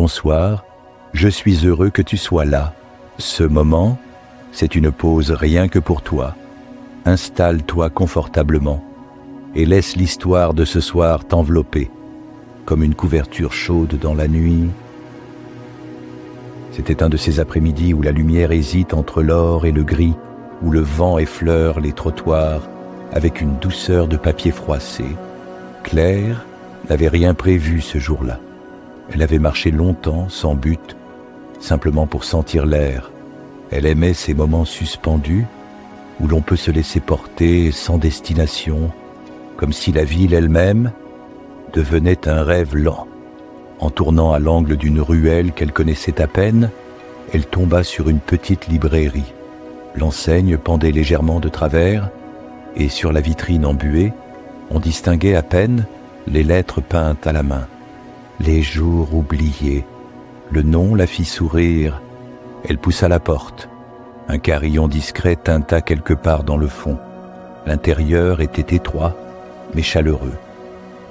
bonsoir, je suis heureux que tu sois là. Ce moment, c'est une pause rien que pour toi. Installe-toi confortablement et laisse l'histoire de ce soir t'envelopper, comme une couverture chaude dans la nuit. C'était un de ces après-midi où la lumière hésite entre l'or et le gris, où le vent effleure les trottoirs avec une douceur de papier froissé. Claire n'avait rien prévu ce jour-là. Elle avait marché longtemps, sans but, simplement pour sentir l'air. Elle aimait ces moments suspendus où l'on peut se laisser porter sans destination, comme si la ville elle-même devenait un rêve lent. En tournant à l'angle d'une ruelle qu'elle connaissait à peine, elle tomba sur une petite librairie. L'enseigne pendait légèrement de travers, et sur la vitrine embuée, on distinguait à peine les lettres peintes à la main. Les jours oubliés. Le nom la fit sourire. Elle poussa la porte. Un carillon discret tinta quelque part dans le fond. L'intérieur était étroit, mais chaleureux.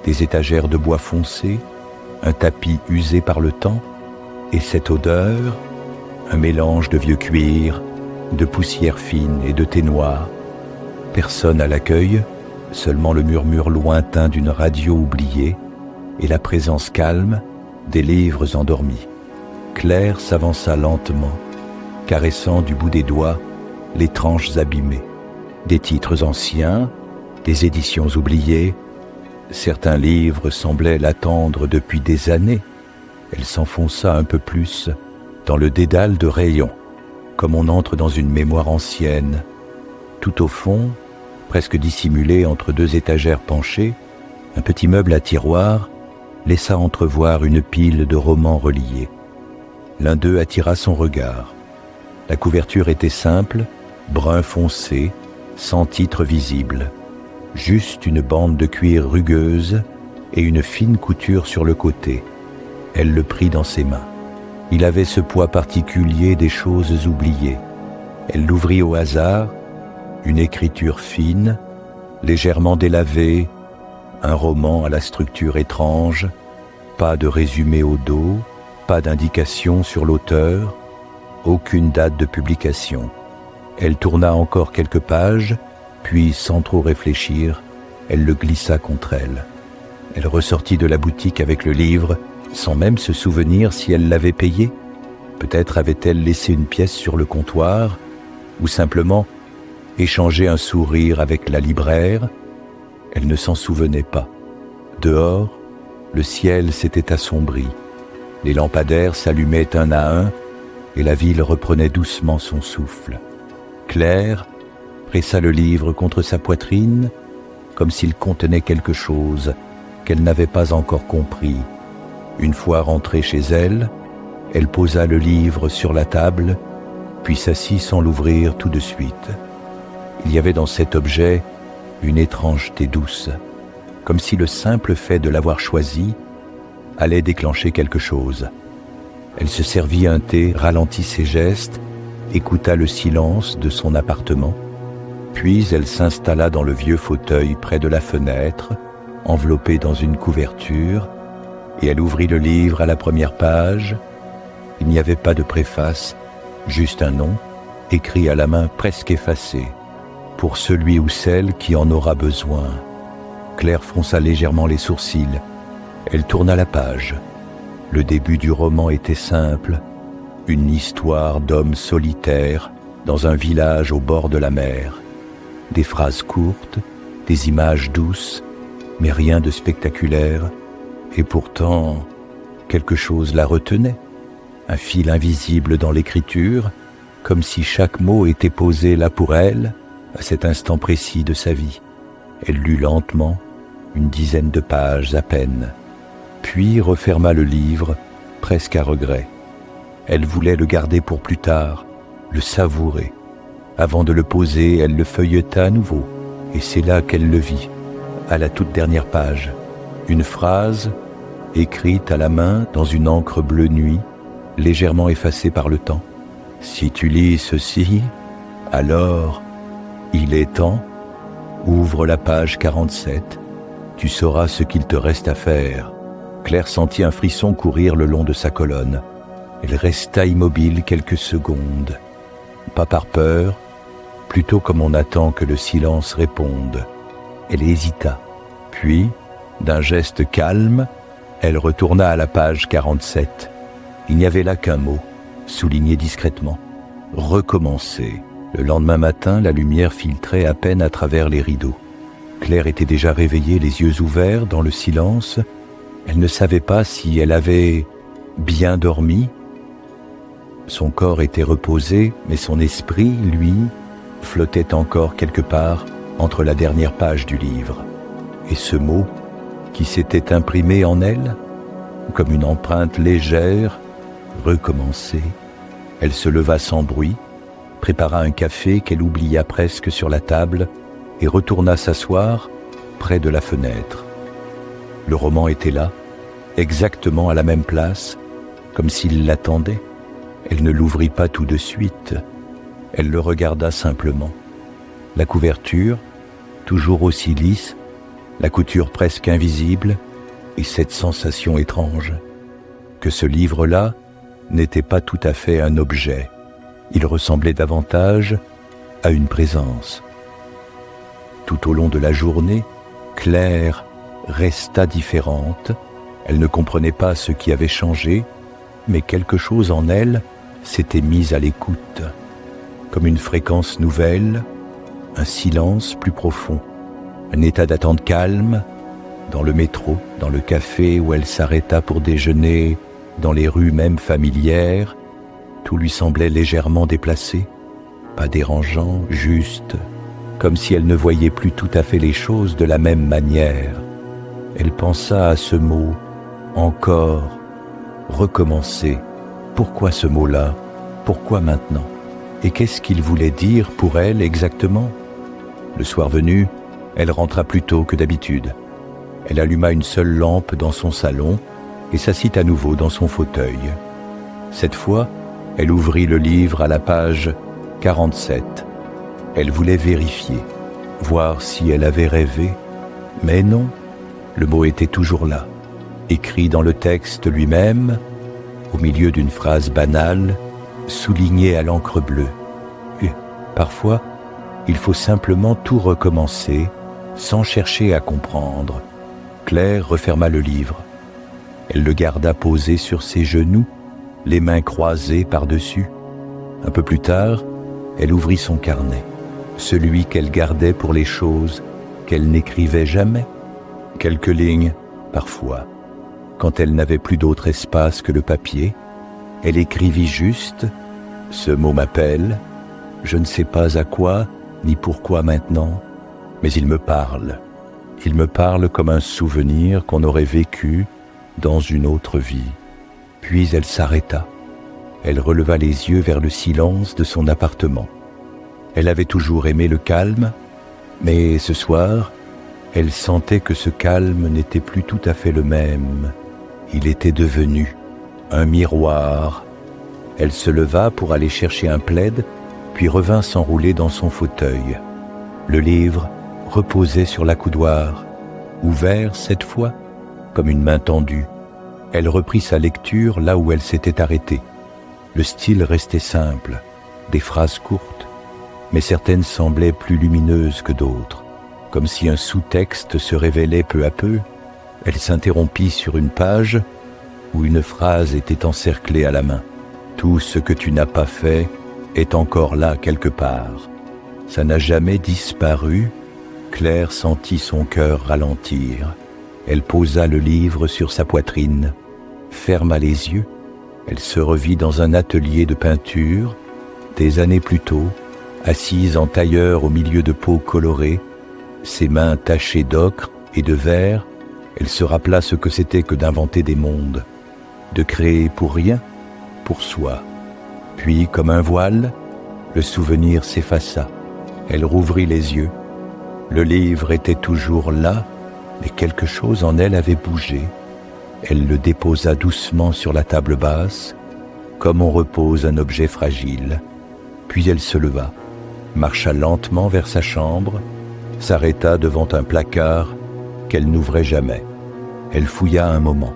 Des étagères de bois foncé, un tapis usé par le temps, et cette odeur, un mélange de vieux cuir, de poussière fine et de thé noir. Personne à l'accueil, seulement le murmure lointain d'une radio oubliée et la présence calme des livres endormis. Claire s'avança lentement, caressant du bout des doigts les tranches abîmées. Des titres anciens, des éditions oubliées. Certains livres semblaient l'attendre depuis des années. Elle s'enfonça un peu plus dans le dédale de rayons, comme on entre dans une mémoire ancienne. Tout au fond, presque dissimulé entre deux étagères penchées, un petit meuble à tiroir laissa entrevoir une pile de romans reliés. L'un d'eux attira son regard. La couverture était simple, brun foncé, sans titre visible. Juste une bande de cuir rugueuse et une fine couture sur le côté. Elle le prit dans ses mains. Il avait ce poids particulier des choses oubliées. Elle l'ouvrit au hasard, une écriture fine, légèrement délavée, un roman à la structure étrange, pas de résumé au dos, pas d'indication sur l'auteur, aucune date de publication. Elle tourna encore quelques pages, puis sans trop réfléchir, elle le glissa contre elle. Elle ressortit de la boutique avec le livre, sans même se souvenir si elle l'avait payé. Peut-être avait-elle laissé une pièce sur le comptoir, ou simplement échangé un sourire avec la libraire. Elle ne s'en souvenait pas. Dehors, le ciel s'était assombri. Les lampadaires s'allumaient un à un, et la ville reprenait doucement son souffle. Claire pressa le livre contre sa poitrine, comme s'il contenait quelque chose qu'elle n'avait pas encore compris. Une fois rentrée chez elle, elle posa le livre sur la table, puis s'assit sans l'ouvrir tout de suite. Il y avait dans cet objet une étrangeté douce, comme si le simple fait de l'avoir choisi allait déclencher quelque chose. Elle se servit un thé, ralentit ses gestes, écouta le silence de son appartement, puis elle s'installa dans le vieux fauteuil près de la fenêtre, enveloppée dans une couverture, et elle ouvrit le livre à la première page. Il n'y avait pas de préface, juste un nom, écrit à la main presque effacé, pour celui ou celle qui en aura besoin. Claire fronça légèrement les sourcils. Elle tourna la page. Le début du roman était simple, une histoire d'homme solitaire dans un village au bord de la mer. Des phrases courtes, des images douces, mais rien de spectaculaire. Et pourtant, quelque chose la retenait. Un fil invisible dans l'écriture, comme si chaque mot était posé là pour elle, à cet instant précis de sa vie. Elle lut lentement, une dizaine de pages à peine, puis referma le livre, presque à regret. Elle voulait le garder pour plus tard, le savourer. Avant de le poser, elle le feuilleta à nouveau, et c'est là qu'elle le vit, à la toute dernière page. Une phrase, écrite à la main dans une encre bleu nuit, légèrement effacée par le temps. « Si tu lis ceci, alors, il est temps, ouvre la page 47, tu sauras ce qu'il te reste à faire. Claire sentit un frisson courir le long de sa colonne. Elle resta immobile quelques secondes, pas par peur, plutôt comme on attend que le silence réponde. Elle hésita, puis, d'un geste calme, elle retourna à la page 47. Il n'y avait là qu'un mot, souligné discrètement. Recommencer. Le lendemain matin, la lumière filtrait à peine à travers les rideaux. Claire était déjà réveillée, les yeux ouverts, dans le silence. Elle ne savait pas si elle avait bien dormi. Son corps était reposé, mais son esprit, lui, flottait encore quelque part entre la dernière page du livre. Et ce mot, qui s'était imprimé en elle, comme une empreinte légère, recommencer. Elle se leva sans bruit, prépara un café qu'elle oublia presque sur la table et retourna s'asseoir près de la fenêtre. Le roman était là, exactement à la même place, comme s'il l'attendait. Elle ne l'ouvrit pas tout de suite, elle le regarda simplement. La couverture, toujours aussi lisse, la couture presque invisible, et cette sensation étrange, que ce livre-là n'était pas tout à fait un objet, il ressemblait davantage à une présence. Tout au long de la journée, Claire resta différente. Elle ne comprenait pas ce qui avait changé, mais quelque chose en elle s'était mis à l'écoute, comme une fréquence nouvelle, un silence plus profond, un état d'attente calme, dans le métro, dans le café où elle s'arrêta pour déjeuner, dans les rues même familières, tout lui semblait légèrement déplacé, pas dérangeant, juste, comme si elle ne voyait plus tout à fait les choses de la même manière. Elle pensa à ce mot, encore, recommencer. Pourquoi ce mot-là? Pourquoi maintenant? Et qu'est-ce qu'il voulait dire pour elle exactement? Le soir venu, elle rentra plus tôt que d'habitude. Elle alluma une seule lampe dans son salon et s'assit à nouveau dans son fauteuil. Cette fois, elle ouvrit le livre à la page 47. Elle voulait vérifier, voir si elle avait rêvé, mais non, le mot était toujours là, écrit dans le texte lui-même, au milieu d'une phrase banale, soulignée à l'encre bleue. Et parfois, il faut simplement tout recommencer, sans chercher à comprendre. Claire referma le livre. Elle le garda posé sur ses genoux, les mains croisées par-dessus. Un peu plus tard, elle ouvrit son carnet, celui qu'elle gardait pour les choses qu'elle n'écrivait jamais. Quelques lignes, parfois. Quand elle n'avait plus d'autre espace que le papier, elle écrivit juste « Ce mot m'appelle, je ne sais pas à quoi ni pourquoi maintenant, mais il me parle. Il me parle comme un souvenir qu'on aurait vécu dans une autre vie. » Puis elle s'arrêta. Elle releva les yeux vers le silence de son appartement. Elle avait toujours aimé le calme, mais ce soir, elle sentait que ce calme n'était plus tout à fait le même. Il était devenu un miroir. Elle se leva pour aller chercher un plaid, puis revint s'enrouler dans son fauteuil. Le livre reposait sur l'accoudoir, ouvert cette fois, comme une main tendue. Elle reprit sa lecture là où elle s'était arrêtée. Le style restait simple, des phrases courtes, mais certaines semblaient plus lumineuses que d'autres, comme si un sous-texte se révélait peu à peu. Elle s'interrompit sur une page où une phrase était encerclée à la main. « Tout ce que tu n'as pas fait est encore là quelque part. » Ça n'a jamais disparu. Claire sentit son cœur ralentir. Elle posa le livre sur sa poitrine, ferma les yeux. Elle se revit dans un atelier de peinture, des années plus tôt, assise en tailleur au milieu de peaux colorées, ses mains tachées d'ocre et de vert. Elle se rappela ce que c'était que d'inventer des mondes, de créer pour rien, pour soi. Puis, comme un voile, le souvenir s'effaça. Elle rouvrit les yeux. Le livre était toujours là, mais quelque chose en elle avait bougé. Elle le déposa doucement sur la table basse, comme on repose un objet fragile. Puis elle se leva, marcha lentement vers sa chambre, s'arrêta devant un placard qu'elle n'ouvrait jamais. Elle fouilla un moment.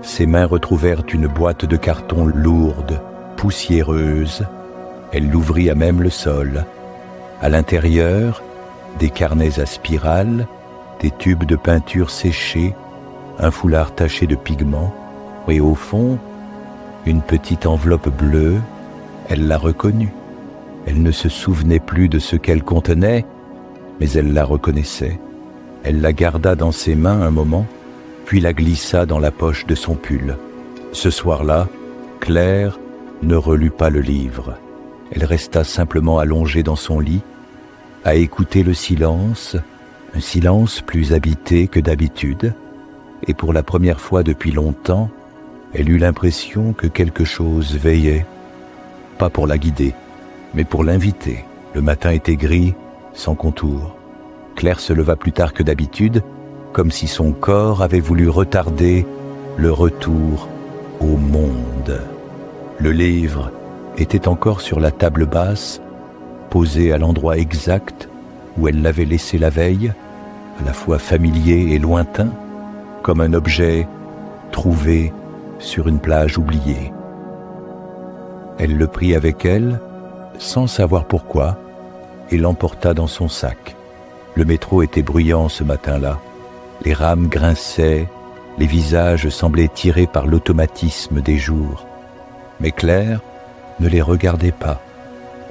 Ses mains retrouvèrent une boîte de carton lourde, poussiéreuse. Elle l'ouvrit à même le sol. À l'intérieur, des carnets à spirale, des tubes de peinture séchés, un foulard taché de pigments, et au fond, une petite enveloppe bleue. Elle la reconnut. Elle ne se souvenait plus de ce qu'elle contenait, mais elle la reconnaissait. Elle la garda dans ses mains un moment, puis la glissa dans la poche de son pull. Ce soir-là, Claire ne relut pas le livre. Elle resta simplement allongée dans son lit, à écouter le silence, un silence plus habité que d'habitude, et pour la première fois depuis longtemps, elle eut l'impression que quelque chose veillait, pas pour la guider, mais pour l'inviter. Le matin était gris, sans contour. Claire se leva plus tard que d'habitude, comme si son corps avait voulu retarder le retour au monde. Le livre était encore sur la table basse, posé à l'endroit exact où elle l'avait laissé la veille, à la fois familier et lointain, comme un objet trouvé sur une plage oubliée. Elle le prit avec elle, sans savoir pourquoi, et l'emporta dans son sac. Le métro était bruyant ce matin-là. Les rames grinçaient, les visages semblaient tirés par l'automatisme des jours. Mais Claire ne les regardait pas.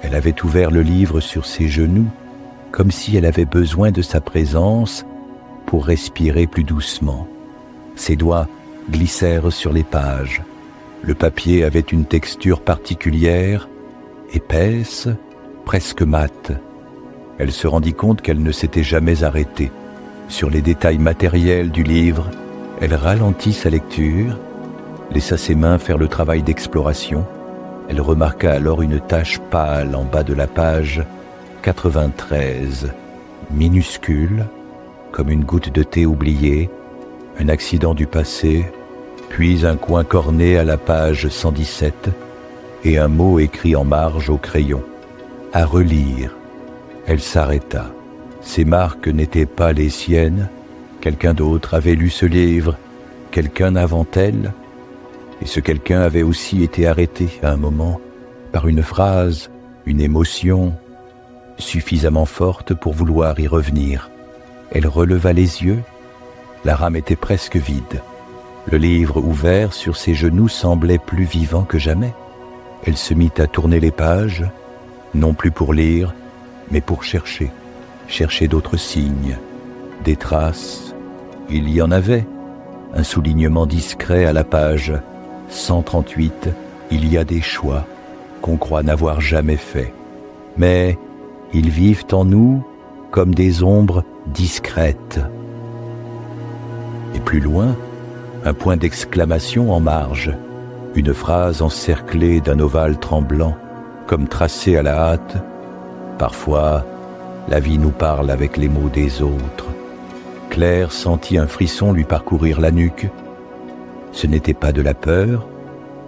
Elle avait ouvert le livre sur ses genoux, comme si elle avait besoin de sa présence pour respirer plus doucement. Ses doigts glissèrent sur les pages. Le papier avait une texture particulière, épaisse, presque mate. Elle se rendit compte qu'elle ne s'était jamais arrêtée. Sur les détails matériels du livre, elle ralentit sa lecture, laissa ses mains faire le travail d'exploration. Elle remarqua alors une tache pâle en bas de la page 93, minuscule, comme une goutte de thé oubliée, un accident du passé, puis un coin corné à la page 117 et un mot écrit en marge au crayon. À relire. Elle s'arrêta. Ces marques n'étaient pas les siennes. Quelqu'un d'autre avait lu ce livre, quelqu'un avant elle, et ce quelqu'un avait aussi été arrêté à un moment par une phrase, une émotion suffisamment forte pour vouloir y revenir. Elle releva les yeux. La rame était presque vide. Le livre ouvert sur ses genoux semblait plus vivant que jamais. Elle se mit à tourner les pages, non plus pour lire, mais pour chercher d'autres signes, des traces. Il y en avait. Un soulignement discret à la page 138, il y a des choix qu'on croit n'avoir jamais faits. Mais ils vivent en nous comme des ombres discrètes. Et plus loin, un point d'exclamation en marge, une phrase encerclée d'un ovale tremblant, comme tracée à la hâte. Parfois, la vie nous parle avec les mots des autres. Claire sentit un frisson lui parcourir la nuque. Ce n'était pas de la peur,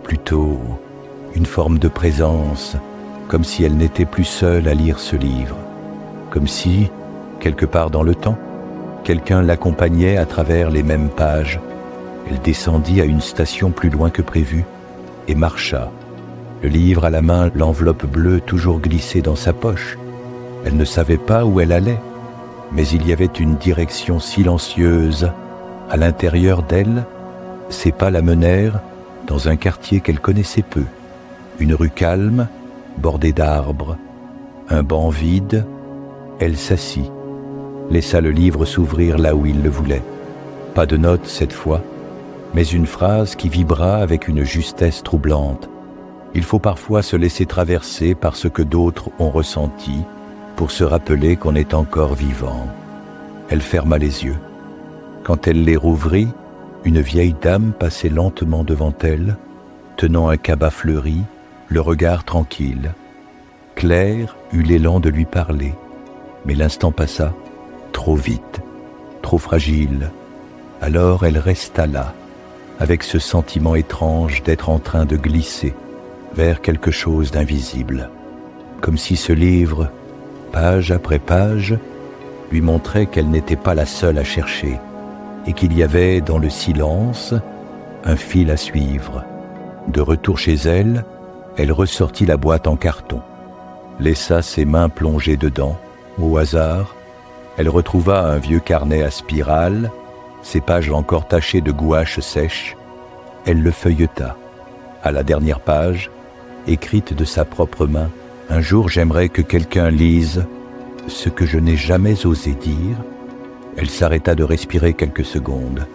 plutôt une forme de présence, comme si elle n'était plus seule à lire ce livre, comme si, quelque part dans le temps, quelqu'un l'accompagnait à travers les mêmes pages. Elle descendit à une station plus loin que prévu et marcha, le livre à la main, l'enveloppe bleue toujours glissée dans sa poche. Elle ne savait pas où elle allait, mais il y avait une direction silencieuse. À l'intérieur d'elle, ses pas la menèrent dans un quartier qu'elle connaissait peu. Une rue calme, bordée d'arbres, un banc vide. Elle s'assit, laissa le livre s'ouvrir là où il le voulait. Pas de note cette fois, mais une phrase qui vibra avec une justesse troublante. Il faut parfois se laisser traverser par ce que d'autres ont ressenti pour se rappeler qu'on est encore vivant. Elle ferma les yeux. Quand elle les rouvrit, une vieille dame passait lentement devant elle, tenant un cabas fleuri, le regard tranquille. Claire eut l'élan de lui parler, mais l'instant passa, trop vite, trop fragile. Alors elle resta là, avec ce sentiment étrange d'être en train de glisser vers quelque chose d'invisible, comme si ce livre, page après page, lui montrait qu'elle n'était pas la seule à chercher, et qu'il y avait dans le silence un fil à suivre. De retour chez elle, elle ressortit la boîte en carton, laissa ses mains plongées dedans. Au hasard, elle retrouva un vieux carnet à spirale, ses pages encore tachées de gouache sèche. Elle le feuilleta. À la dernière page, écrite de sa propre main, « Un jour j'aimerais que quelqu'un lise ce que je n'ai jamais osé dire ». Elle s'arrêta de respirer quelques secondes,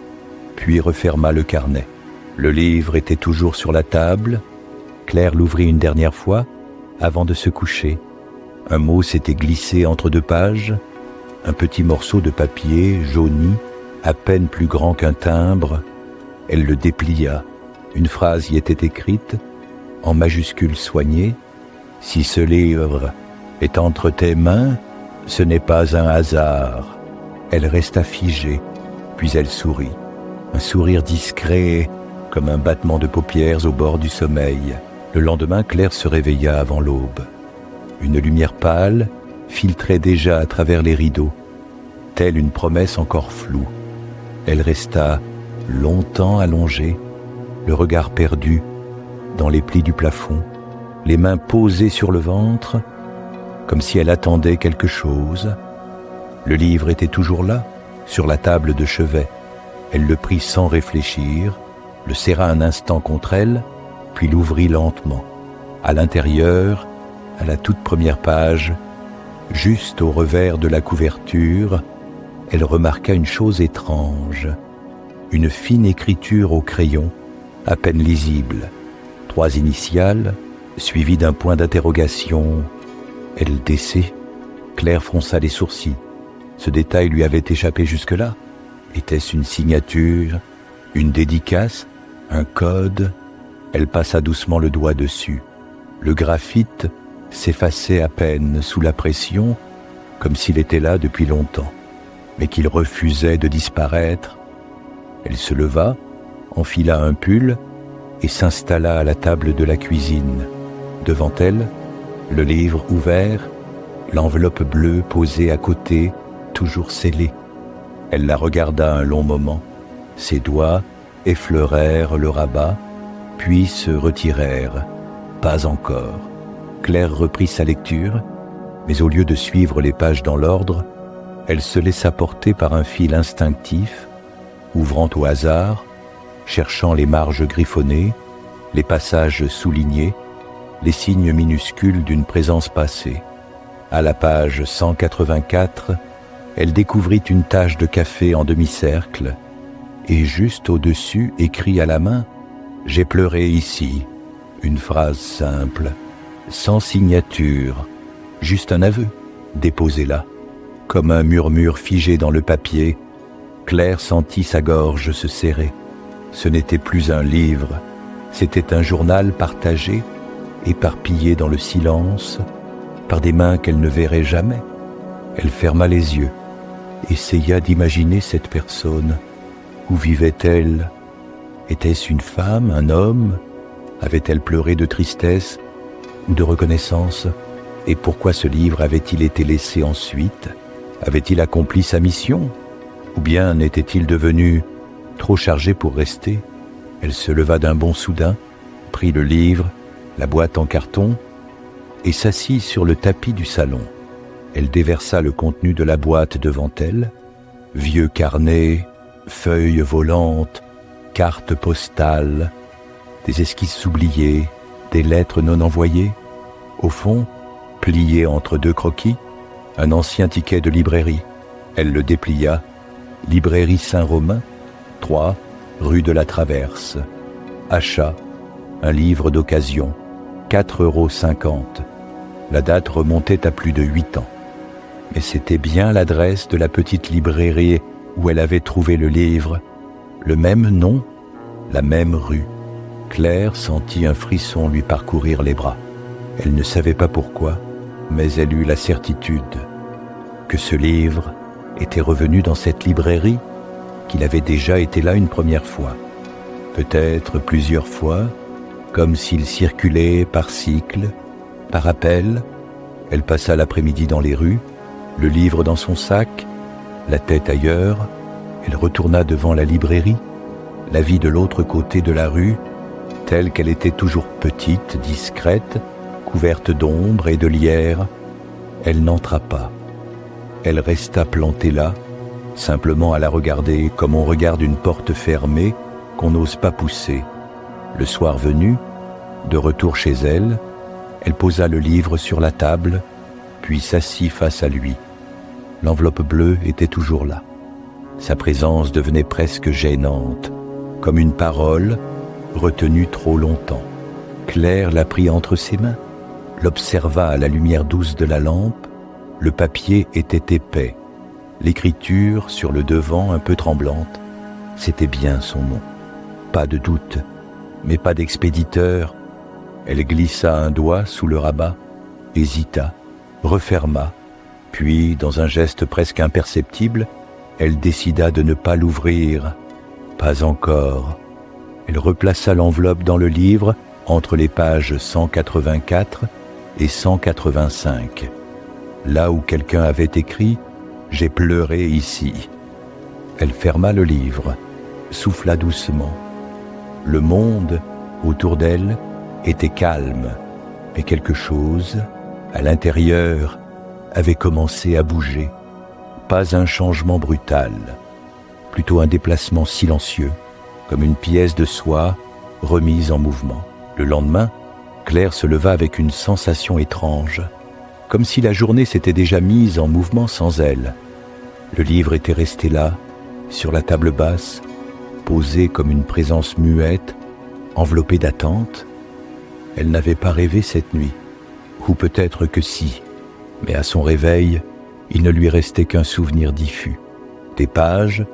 puis referma le carnet. Le livre était toujours sur la table. Claire l'ouvrit une dernière fois avant de se coucher. Un mot s'était glissé entre deux pages, un petit morceau de papier jauni, à peine plus grand qu'un timbre. Elle le déplia. Une phrase y était écrite, en majuscules soignées. « Si ce livre est entre tes mains, ce n'est pas un hasard. » Elle resta figée, puis elle sourit. Un sourire discret, comme un battement de paupières au bord du sommeil. Le lendemain, Claire se réveilla avant l'aube. Une lumière pâle filtrait déjà à travers les rideaux, telle une promesse encore floue. Elle resta longtemps allongée, le regard perdu dans les plis du plafond, les mains posées sur le ventre, comme si elle attendait quelque chose. Le livre était toujours là, sur la table de chevet. Elle le prit sans réfléchir, le serra un instant contre elle, puis l'ouvrit lentement. À l'intérieur, à la toute première page, juste au revers de la couverture, elle remarqua une chose étrange, une fine écriture au crayon, à peine lisible, 3 initiales, suivies d'un point d'interrogation. LDC. Claire fronça les sourcils. Ce détail lui avait échappé jusque-là. Était-ce une signature, une dédicace, un code? Elle passa doucement le doigt dessus. Le graphite s'effaçait à peine sous la pression, comme s'il était là depuis longtemps, mais qu'il refusait de disparaître. Elle se leva, enfila un pull et s'installa à la table de la cuisine. Devant elle, le livre ouvert, l'enveloppe bleue posée à côté, toujours scellée. Elle la regarda un long moment. Ses doigts effleurèrent le rabat, puis se retirèrent. Pas encore. Claire reprit sa lecture, mais au lieu de suivre les pages dans l'ordre, elle se laissa porter par un fil instinctif, ouvrant au hasard, cherchant les marges griffonnées, les passages soulignés, les signes minuscules d'une présence passée. À la page 184, elle découvrit une tache de café en demi-cercle, et juste au-dessus, écrit à la main, « J'ai pleuré ici ». Une phrase simple, sans signature, juste un aveu, déposé là. Comme un murmure figé dans le papier, Claire sentit sa gorge se serrer. Ce n'était plus un livre, c'était un journal partagé, éparpillé dans le silence, par des mains qu'elle ne verrait jamais. Elle ferma les yeux, essaya d'imaginer cette personne. Où vivait-elle? Était-ce une femme, un homme? Avait-elle pleuré de tristesse ou de reconnaissance? Et pourquoi ce livre avait-il été laissé ensuite? Avait-il accompli sa mission? Ou bien n'était-il devenu trop chargé pour rester? Elle se leva d'un bond soudain, prit le livre, la boîte en carton, et s'assit sur le tapis du salon. Elle déversa le contenu de la boîte devant elle, vieux carnets, feuilles volantes, cartes postales, des esquisses oubliées, des lettres non envoyées. Au fond, plié entre 2 croquis, un ancien ticket de librairie. Elle le déplia. Librairie Saint-Romain, 3, rue de la Traverse. Achat, un livre d'occasion, 4,50 €. La date remontait à plus de 8 ans. Mais c'était bien l'adresse de la petite librairie où elle avait trouvé le livre. Le même nom, la même rue. Claire sentit un frisson lui parcourir les bras. Elle ne savait pas pourquoi, mais elle eut la certitude que ce livre était revenu dans cette librairie, qu'il avait déjà été là une première fois, peut-être plusieurs fois, comme s'il circulait par cycle, par appel. Elle passa l'après-midi dans les rues, le livre dans son sac, la tête ailleurs. Elle retourna devant la librairie. la vie de l'autre côté de la rue, telle qu'elle était toujours petite, discrète, couverte d'ombre et de lierre, elle n'entra pas. Elle resta plantée là, simplement à la regarder comme on regarde une porte fermée qu'on n'ose pas pousser. Le soir venu, de retour chez elle, elle posa le livre sur la table, puis s'assit face à lui. L'enveloppe bleue était toujours là. Sa présence devenait presque gênante, comme une parole retenue trop longtemps. Claire la prit entre ses mains, l'observa à la lumière douce de la lampe. Le papier était épais, l'écriture sur le devant un peu tremblante. C'était bien son nom. Pas de doute, mais pas d'expéditeur. Elle glissa un doigt sous le rabat, hésita, referma, puis, dans un geste presque imperceptible, elle décida de ne pas l'ouvrir. Pas encore. Elle replaça l'enveloppe dans le livre entre les pages 184 et 185. Là où quelqu'un avait écrit « J'ai pleuré ici ». Elle ferma le livre, souffla doucement. Le monde, autour d'elle, était calme, mais quelque chose, à l'intérieur, avait commencé à bouger. Pas un changement brutal, plutôt un déplacement silencieux, comme une pièce de soie remise en mouvement. Le lendemain, Claire se leva avec une sensation étrange, comme si la journée s'était déjà mise en mouvement sans elle. Le livre était resté là, sur la table basse, posé comme une présence muette, enveloppée d'attente. Elle n'avait pas rêvé cette nuit, ou peut-être que si, mais à son réveil, il ne lui restait qu'un souvenir diffus. Des pages,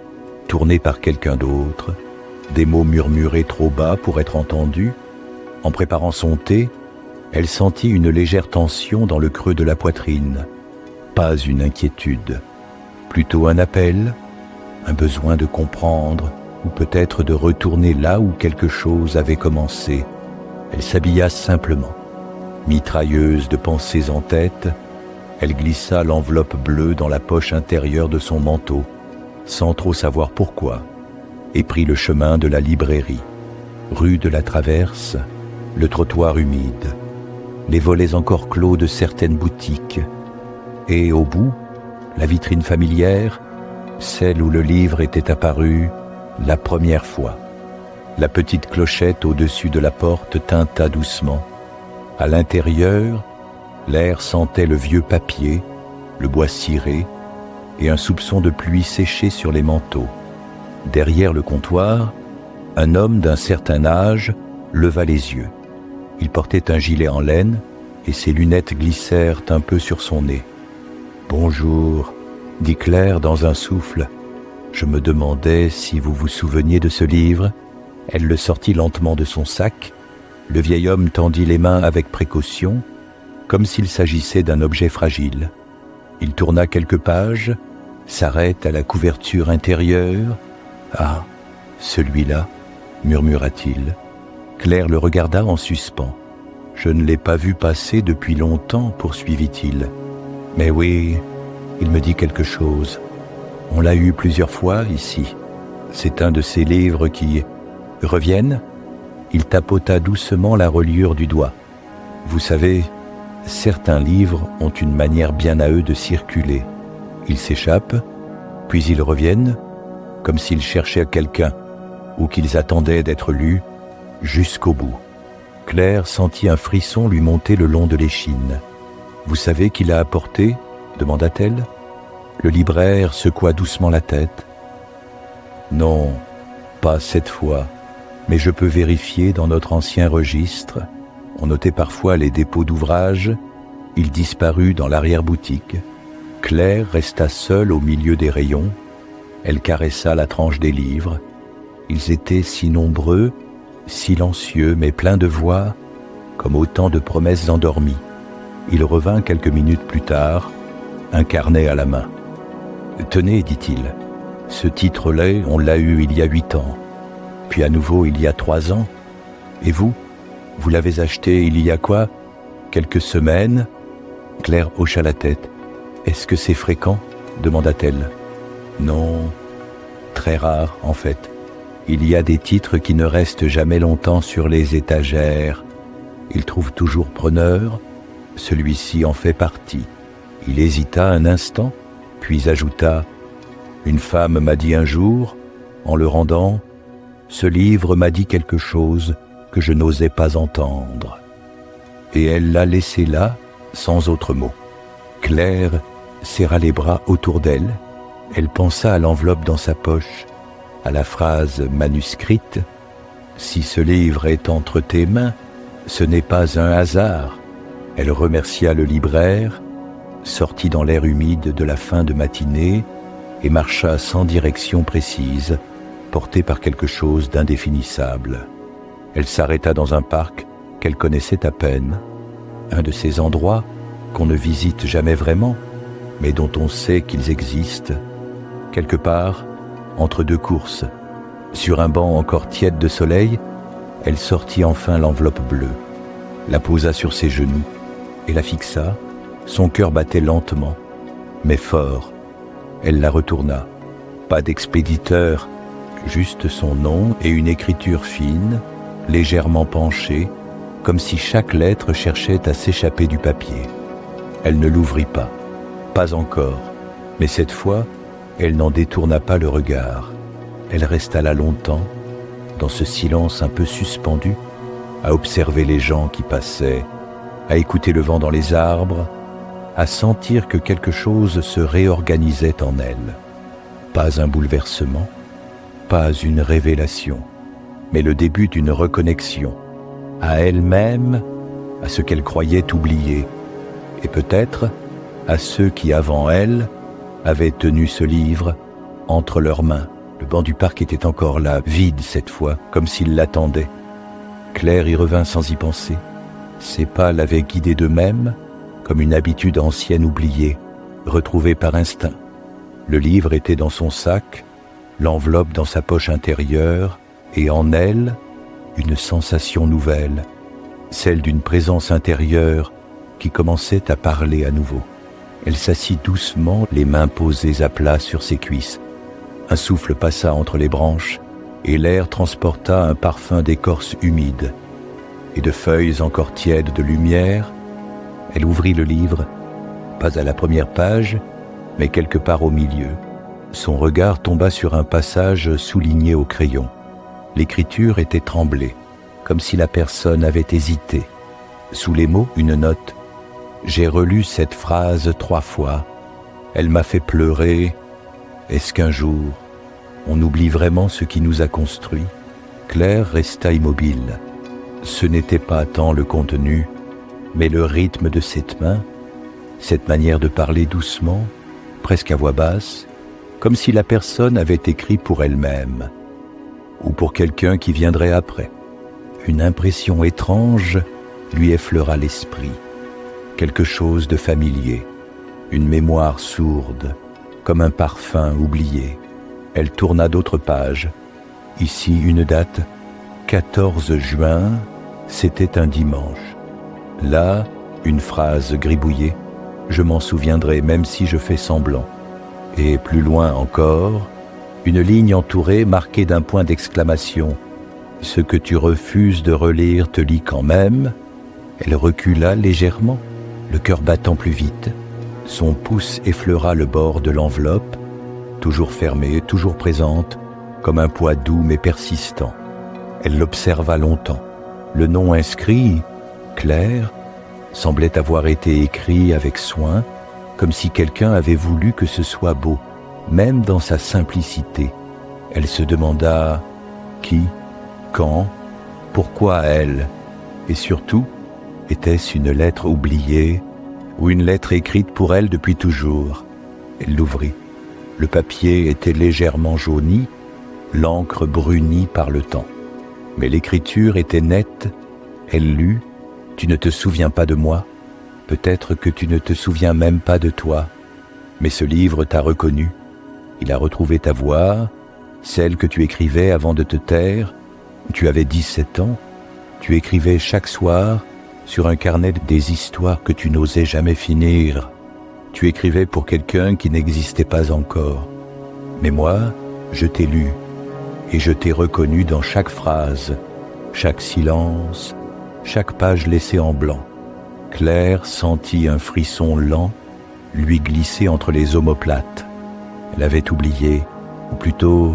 tournées par quelqu'un d'autre, des mots murmurés trop bas pour être entendus. En préparant son thé, elle sentit une légère tension dans le creux de la poitrine. Pas une inquiétude, plutôt un appel, un besoin de comprendre, ou peut-être de retourner là où quelque chose avait commencé. Elle s'habilla simplement. Mitrailleuse de pensées en tête, elle glissa l'enveloppe bleue dans la poche intérieure de son manteau, sans trop savoir pourquoi, et prit le chemin de la librairie. Rue de la Traverse, le trottoir humide, les volets encore clos de certaines boutiques, et au bout, la vitrine familière, celle où le livre était apparu la première fois. La petite clochette au-dessus de la porte tinta doucement. À l'intérieur, l'air sentait le vieux papier, le bois ciré et un soupçon de pluie séchée sur les manteaux. Derrière le comptoir, un homme d'un certain âge leva les yeux. Il portait un gilet en laine et ses lunettes glissèrent un peu sur son nez. « Bonjour », dit Claire dans un souffle. « Je me demandais si vous vous souveniez de ce livre. » Elle le sortit lentement de son sac. Le vieil homme tendit les mains avec précaution, comme s'il s'agissait d'un objet fragile. Il tourna quelques pages, s'arrête à la couverture intérieure. « Ah, celui-là » murmura-t-il. Claire le regarda en suspens. « Je ne l'ai pas vu passer depuis longtemps, poursuivit-il. Mais oui, il me dit quelque chose. On l'a eu plusieurs fois ici. C'est un de ces livres qui reviennent. » Il tapota doucement la reliure du doigt. « Vous savez, certains livres ont une manière bien à eux de circuler. Ils s'échappent, puis ils reviennent, comme s'ils cherchaient quelqu'un, ou qu'ils attendaient d'être lus, jusqu'au bout. » Claire sentit un frisson lui monter le long de l'échine. « Vous savez qui l'a apporté ?» demanda-t-elle. Le libraire secoua doucement la tête. « Non, pas cette fois. Mais je peux vérifier dans notre ancien registre. On notait parfois les dépôts d'ouvrages. Il disparut dans l'arrière-boutique. » Claire resta seule au milieu des rayons. Elle caressa la tranche des livres. Ils étaient si nombreux, silencieux mais pleins de voix, comme autant de promesses endormies. Il revint quelques minutes plus tard, un carnet à la main. « Tenez, dit-il, ce titre-là, on l'a eu il y a 8 ans. Puis à nouveau il y a 3 ans. Et vous l'avez acheté il y a quoi? Quelques semaines ?» Claire hocha la tête. « Est-ce que c'est fréquent ?» demanda-t-elle. « Non, très rare en fait. Il y a des titres qui ne restent jamais longtemps sur les étagères. Ils trouvent toujours preneur. Celui-ci en fait partie. Il hésita un instant, puis ajouta « Une femme m'a dit un jour, en le rendant, ce livre m'a dit quelque chose que je n'osais pas entendre. » Et elle l'a laissé là, sans autre mot. Claire serra les bras autour d'elle. Elle pensa à l'enveloppe dans sa poche, à la phrase manuscrite « Si ce livre est entre tes mains, ce n'est pas un hasard. » Elle remercia le libraire, sortit dans l'air humide de la fin de matinée et marcha sans direction précise, portée par quelque chose d'indéfinissable. Elle s'arrêta dans un parc qu'elle connaissait à peine, un de ces endroits qu'on ne visite jamais vraiment, mais dont on sait qu'ils existent, quelque part entre deux courses. Sur un banc encore tiède de soleil, elle sortit enfin l'enveloppe bleue, la posa sur ses genoux et la fixa. Son cœur battait lentement, mais fort. Elle la retourna. Pas d'expéditeur, juste son nom et une écriture fine, légèrement penchée, comme si chaque lettre cherchait à s'échapper du papier. Elle ne l'ouvrit pas, pas encore, mais cette fois, elle n'en détourna pas le regard. Elle resta là longtemps, dans ce silence un peu suspendu, à observer les gens qui passaient, à écouter le vent dans les arbres, à sentir que quelque chose se réorganisait en elle. Pas un bouleversement, pas une révélation, mais le début d'une reconnexion, à elle-même, à ce qu'elle croyait oublier, et peut-être à ceux qui, avant elle, avaient tenu ce livre entre leurs mains. Le banc du parc était encore là, vide cette fois, comme s'il l'attendait. Claire y revint sans y penser. Ses pas l'avaient guidée d'eux-mêmes, comme une habitude ancienne oubliée, retrouvée par instinct. Le livre était dans son sac, l'enveloppe dans sa poche intérieure, et en elle, une sensation nouvelle, celle d'une présence intérieure qui commençait à parler à nouveau. Elle s'assit doucement, les mains posées à plat sur ses cuisses. Un souffle passa entre les branches, et l'air transporta un parfum d'écorce humide et de feuilles encore tièdes de lumière. Elle ouvrit le livre, pas à la première page, mais quelque part au milieu. Son regard tomba sur un passage souligné au crayon. L'écriture était tremblée, comme si la personne avait hésité. Sous les mots, une note. « J'ai relu cette phrase 3 fois. Elle m'a fait pleurer. Est-ce qu'un jour, on oublie vraiment ce qui nous a construits ?» Claire resta immobile. Ce n'était pas tant le contenu, mais le rythme de cette main, cette manière de parler doucement, presque à voix basse, comme si la personne avait écrit pour elle-même, ou pour quelqu'un qui viendrait après. Une impression étrange lui effleura l'esprit, quelque chose de familier, une mémoire sourde, comme un parfum oublié. Elle tourna d'autres pages. Ici, une date, 14 juin, c'était un dimanche. Là, une phrase gribouillée, je m'en souviendrai même si je fais semblant. Et plus loin encore, une ligne entourée marquée d'un point d'exclamation. Ce que tu refuses de relire te lie quand même. Elle recula légèrement, le cœur battant plus vite. Son pouce effleura le bord de l'enveloppe, toujours fermée, toujours présente, comme un poids doux mais persistant. Elle l'observa longtemps. Le nom inscrit, Claire, semblait avoir été écrit avec soin, comme si quelqu'un avait voulu que ce soit beau, même dans sa simplicité. Elle se demanda qui, quand, pourquoi elle, et surtout, était-ce une lettre oubliée ou une lettre écrite pour elle depuis toujours? Elle l'ouvrit. Le papier était légèrement jauni, l'encre brunie par le temps. Mais l'écriture était nette. Elle lut « Tu ne te souviens pas de moi, peut-être que tu ne te souviens même pas de toi, mais ce livre t'a reconnu. Il a retrouvé ta voix, celle que tu écrivais avant de te taire. Tu avais 17 ans, tu écrivais chaque soir sur un carnet des histoires que tu n'osais jamais finir. Tu écrivais pour quelqu'un qui n'existait pas encore. Mais moi, je t'ai lu, et je t'ai reconnu dans chaque phrase, chaque silence, chaque page laissée en blanc. Claire sentit un frisson lent lui glisser entre les omoplates. Elle avait oublié, ou plutôt,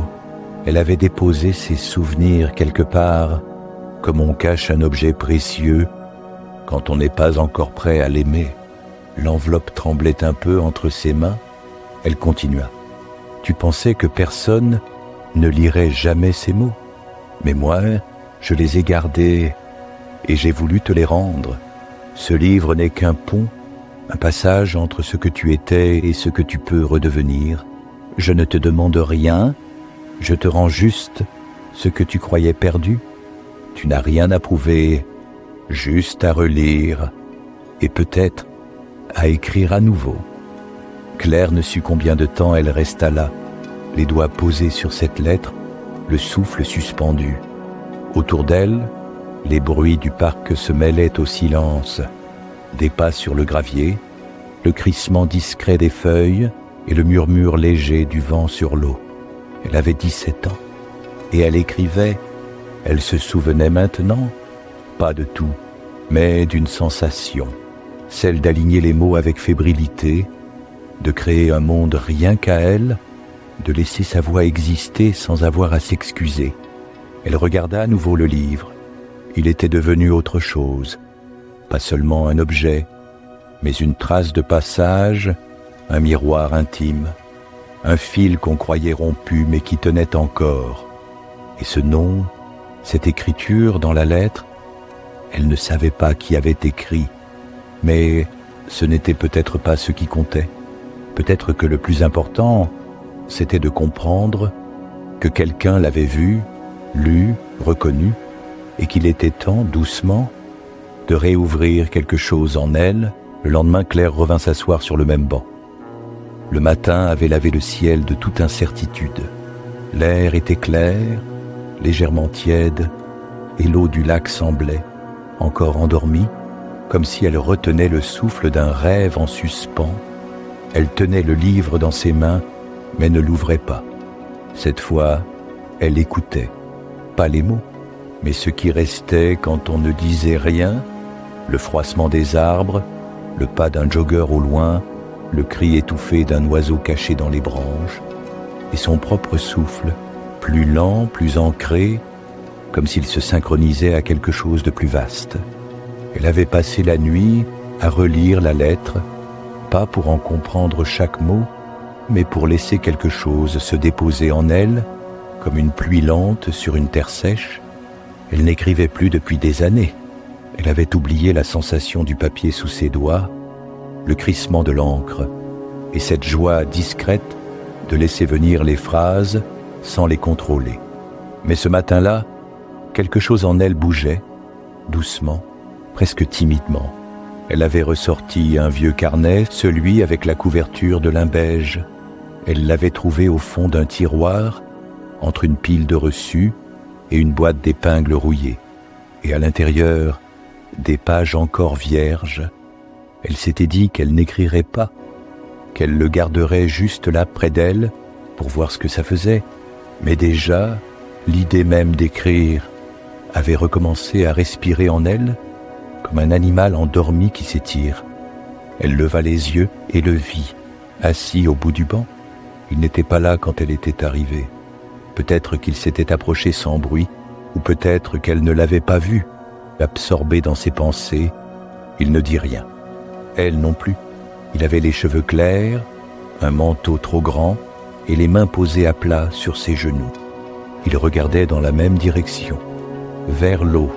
elle avait déposé ses souvenirs quelque part, comme on cache un objet précieux quand on n'est pas encore prêt à l'aimer. L'enveloppe tremblait un peu entre ses mains. Elle continua. « Tu pensais que personne ne lirait jamais ces mots, mais moi, je les ai gardés et j'ai voulu te les rendre. Ce livre n'est qu'un pont, un passage entre ce que tu étais et ce que tu peux redevenir. Je ne te demande rien, je te rends juste ce que tu croyais perdu. Tu n'as rien à prouver, juste à relire et peut-être à écrire à nouveau. » Claire ne sut combien de temps elle resta là, les doigts posés sur cette lettre, le souffle suspendu. Autour d'elle, les bruits du parc se mêlaient au silence, des pas sur le gravier, le crissement discret des feuilles et le murmure léger du vent sur l'eau. Elle avait 17 ans, et elle écrivait. Elle se souvenait maintenant, pas de tout, mais d'une sensation, celle d'aligner les mots avec fébrilité, de créer un monde rien qu'à elle, de laisser sa voix exister sans avoir à s'excuser. Elle regarda à nouveau le livre. Il était devenu autre chose, pas seulement un objet, mais une trace de passage, un miroir intime, un fil qu'on croyait rompu mais qui tenait encore. Et ce nom, cette écriture dans la lettre, elle ne savait pas qui avait écrit, mais ce n'était peut-être pas ce qui comptait. Peut-être que le plus important, c'était de comprendre que quelqu'un l'avait vu, lu, reconnu, et qu'il était temps, doucement, de réouvrir quelque chose en elle. Le lendemain, Claire revint s'asseoir sur le même banc. Le matin avait lavé le ciel de toute incertitude. L'air était clair, légèrement tiède, et l'eau du lac semblait, encore endormie, comme si elle retenait le souffle d'un rêve en suspens. Elle tenait le livre dans ses mains, mais ne l'ouvrait pas. Cette fois, elle écoutait, pas les mots, mais ce qui restait quand on ne disait rien, le froissement des arbres, le pas d'un jogger au loin, le cri étouffé d'un oiseau caché dans les branches, et son propre souffle, plus lent, plus ancré, comme s'il se synchronisait à quelque chose de plus vaste. Elle avait passé la nuit à relire la lettre, pas pour en comprendre chaque mot, mais pour laisser quelque chose se déposer en elle, comme une pluie lente sur une terre sèche. Elle n'écrivait plus depuis des années. Elle avait oublié la sensation du papier sous ses doigts, le crissement de l'encre, et cette joie discrète de laisser venir les phrases sans les contrôler. Mais ce matin-là, quelque chose en elle bougeait, doucement, presque timidement. Elle avait ressorti un vieux carnet, celui avec la couverture de lin beige. Elle l'avait trouvé au fond d'un tiroir, entre une pile de reçus et une boîte d'épingles rouillées. Et à l'intérieur, des pages encore vierges. Elle s'était dit qu'elle n'écrirait pas, qu'elle le garderait juste là près d'elle pour voir ce que ça faisait. Mais déjà, l'idée même d'écrire avait recommencé à respirer en elle, comme un animal endormi qui s'étire. Elle leva les yeux et le vit, assis au bout du banc. Il n'était pas là quand elle était arrivée. Peut-être qu'il s'était approché sans bruit, ou peut-être qu'elle ne l'avait pas vu. Absorbé dans ses pensées, il ne dit rien. Elle non plus. Il avait les cheveux clairs, un manteau trop grand et les mains posées à plat sur ses genoux. Il regardait dans la même direction, vers l'eau,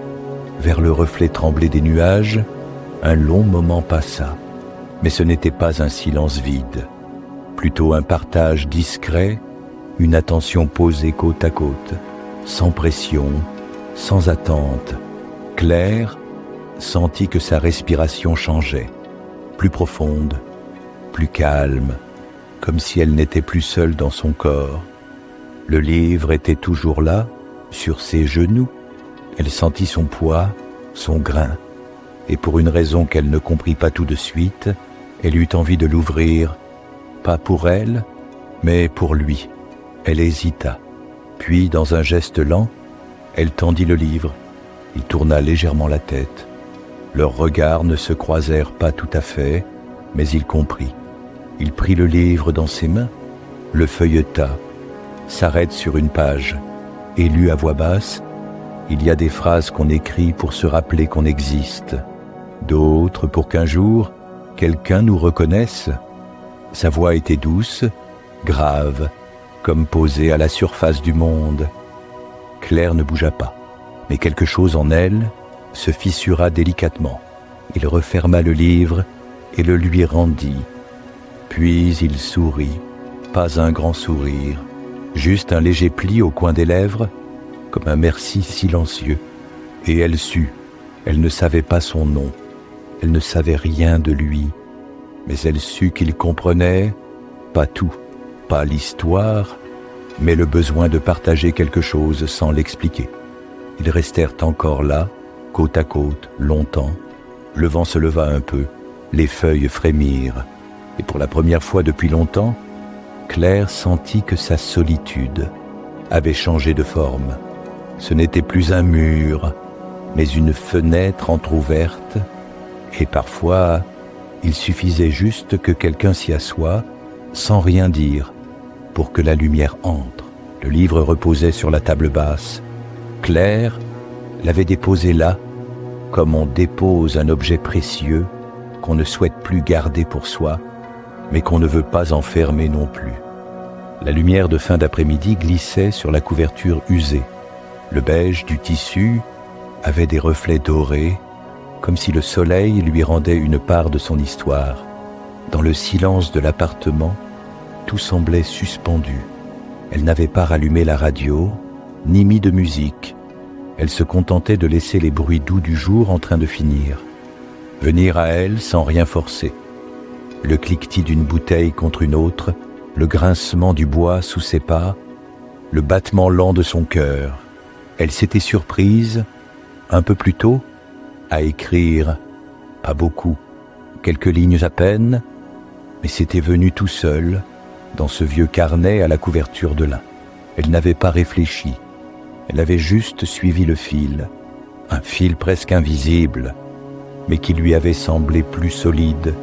vers le reflet tremblé des nuages. Un long moment passa, mais ce n'était pas un silence vide, plutôt un partage discret, une attention posée côte à côte, sans pression, sans attente. Claire sentit que sa respiration changeait, plus profonde, plus calme, comme si elle n'était plus seule dans son corps. Le livre était toujours là, sur ses genoux. Elle sentit son poids, son grain, et pour une raison qu'elle ne comprit pas tout de suite, elle eut envie de l'ouvrir, pas pour elle, mais pour lui. Elle hésita. Puis, dans un geste lent, elle tendit le livre. Il tourna légèrement la tête. Leurs regards ne se croisèrent pas tout à fait, mais il comprit. Il prit le livre dans ses mains, le feuilleta, s'arrête sur une page et lut à voix basse. Il y a des phrases qu'on écrit pour se rappeler qu'on existe, d'autres pour qu'un jour, quelqu'un nous reconnaisse. Sa voix était douce, grave, comme posée à la surface du monde. Claire ne bougea pas, mais quelque chose en elle se fissura délicatement. Il referma le livre et le lui rendit. Puis il sourit, pas un grand sourire, juste un léger pli au coin des lèvres, comme un merci silencieux. Et elle sut, elle ne savait pas son nom, elle ne savait rien de lui, mais elle sut qu'il comprenait, pas tout, pas l'histoire, mais le besoin de partager quelque chose sans l'expliquer. Ils restèrent encore là, côte à côte, longtemps. Le vent se leva un peu, les feuilles frémirent, et pour la première fois depuis longtemps, Claire sentit que sa solitude avait changé de forme. Ce n'était plus un mur, mais une fenêtre entr'ouverte, et parfois, il suffisait juste que quelqu'un s'y assoie, sans rien dire, pour que la lumière entre. Le livre reposait sur la table basse. Claire l'avait déposé là, comme on dépose un objet précieux qu'on ne souhaite plus garder pour soi, mais qu'on ne veut pas enfermer non plus. La lumière de fin d'après-midi glissait sur la couverture usée. Le beige du tissu avait des reflets dorés, comme si le soleil lui rendait une part de son histoire. Dans le silence de l'appartement, tout semblait suspendu. Elle n'avait pas rallumé la radio, ni mis de musique. Elle se contentait de laisser les bruits doux du jour en train de finir venir à elle sans rien forcer. Le cliquetis d'une bouteille contre une autre, le grincement du bois sous ses pas, le battement lent de son cœur. Elle s'était surprise, un peu plus tôt, à écrire, pas beaucoup, quelques lignes à peine, mais c'était venu tout seul, dans ce vieux carnet à la couverture de lin. Elle n'avait pas réfléchi, elle avait juste suivi le fil, un fil presque invisible, mais qui lui avait semblé plus solide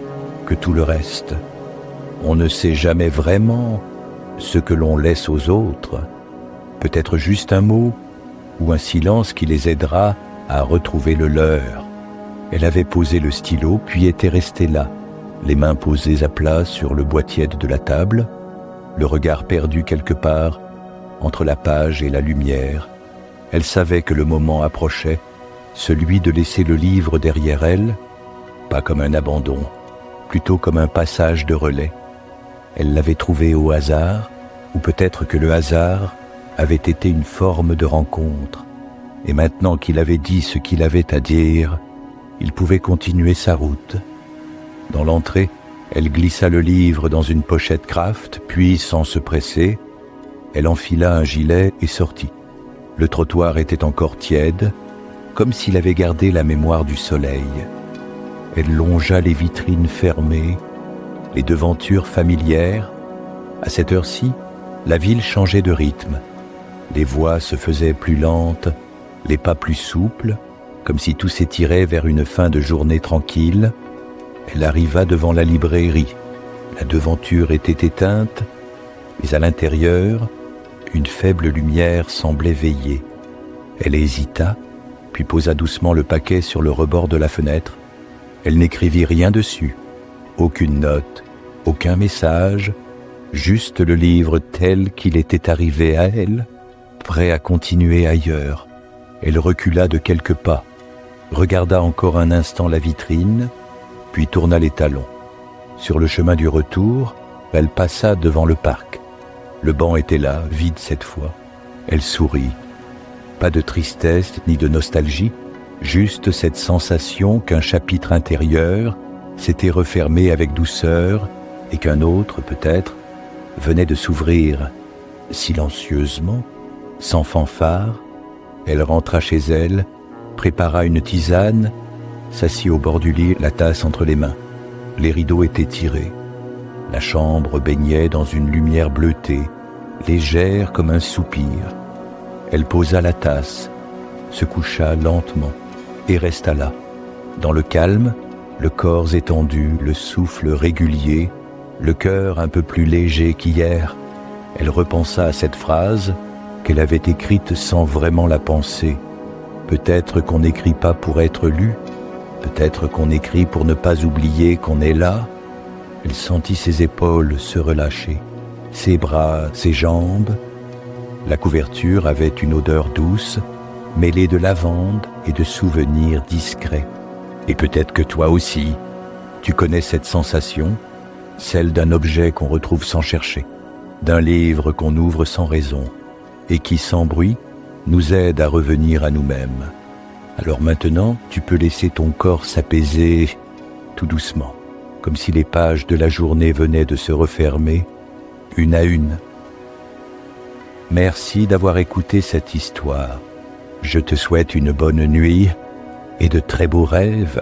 que tout le reste. On ne sait jamais vraiment ce que l'on laisse aux autres, peut-être juste un mot ou un silence qui les aidera à retrouver le leur. Elle avait posé le stylo, puis était restée là, les mains posées à plat sur le bois tiède de la table, le regard perdu quelque part entre la page et la lumière. Elle savait que le moment approchait, celui de laisser le livre derrière elle, pas comme un abandon, plutôt comme un passage de relais. Elle l'avait trouvé au hasard, ou peut-être que le hasard avait été une forme de rencontre, et maintenant qu'il avait dit ce qu'il avait à dire, il pouvait continuer sa route. Dans l'entrée, elle glissa le livre dans une pochette Kraft, puis, sans se presser, elle enfila un gilet et sortit. Le trottoir était encore tiède, comme s'il avait gardé la mémoire du soleil. Elle longea les vitrines fermées, les devantures familières. À cette heure-ci, la ville changeait de rythme. Les voix se faisaient plus lentes, les pas plus souples, comme si tout s'étirait vers une fin de journée tranquille. Elle arriva devant la librairie. La devanture était éteinte, mais à l'intérieur, une faible lumière semblait veiller. Elle hésita, puis posa doucement le paquet sur le rebord de la fenêtre. Elle n'écrivit rien dessus, aucune note, aucun message, juste le livre tel qu'il était arrivé à elle, prêt à continuer ailleurs. Elle recula de quelques pas, regarda encore un instant la vitrine, puis tourna les talons. Sur le chemin du retour, elle passa devant le parc. Le banc était là, vide cette fois. Elle sourit. Pas de tristesse ni de nostalgie, juste cette sensation qu'un chapitre intérieur s'était refermé avec douceur et qu'un autre, peut-être, venait de s'ouvrir. Silencieusement, sans fanfare, elle rentra chez elle, prépara une tisane, s'assit au bord du lit, la tasse entre les mains. Les rideaux étaient tirés. La chambre baignait dans une lumière bleutée, légère comme un soupir. Elle posa la tasse, se coucha lentement et resta là, dans le calme, le corps étendu, le souffle régulier, le cœur un peu plus léger qu'hier. Elle repensa à cette phrase qu'elle avait écrite sans vraiment la penser. Peut-être qu'on n'écrit pas pour être lu, peut-être qu'on écrit pour ne pas oublier qu'on est là. Elle sentit ses épaules se relâcher, ses bras, ses jambes. La couverture avait une odeur douce, mêlée de lavande et de souvenirs discrets. Et peut-être que toi aussi, tu connais cette sensation, celle d'un objet qu'on retrouve sans chercher, d'un livre qu'on ouvre sans raison, et qui, sans bruit, nous aide à revenir à nous-mêmes. Alors maintenant, tu peux laisser ton corps s'apaiser tout doucement, comme si les pages de la journée venaient de se refermer, une à une. Merci d'avoir écouté cette histoire. Je te souhaite une bonne nuit et de très beaux rêves.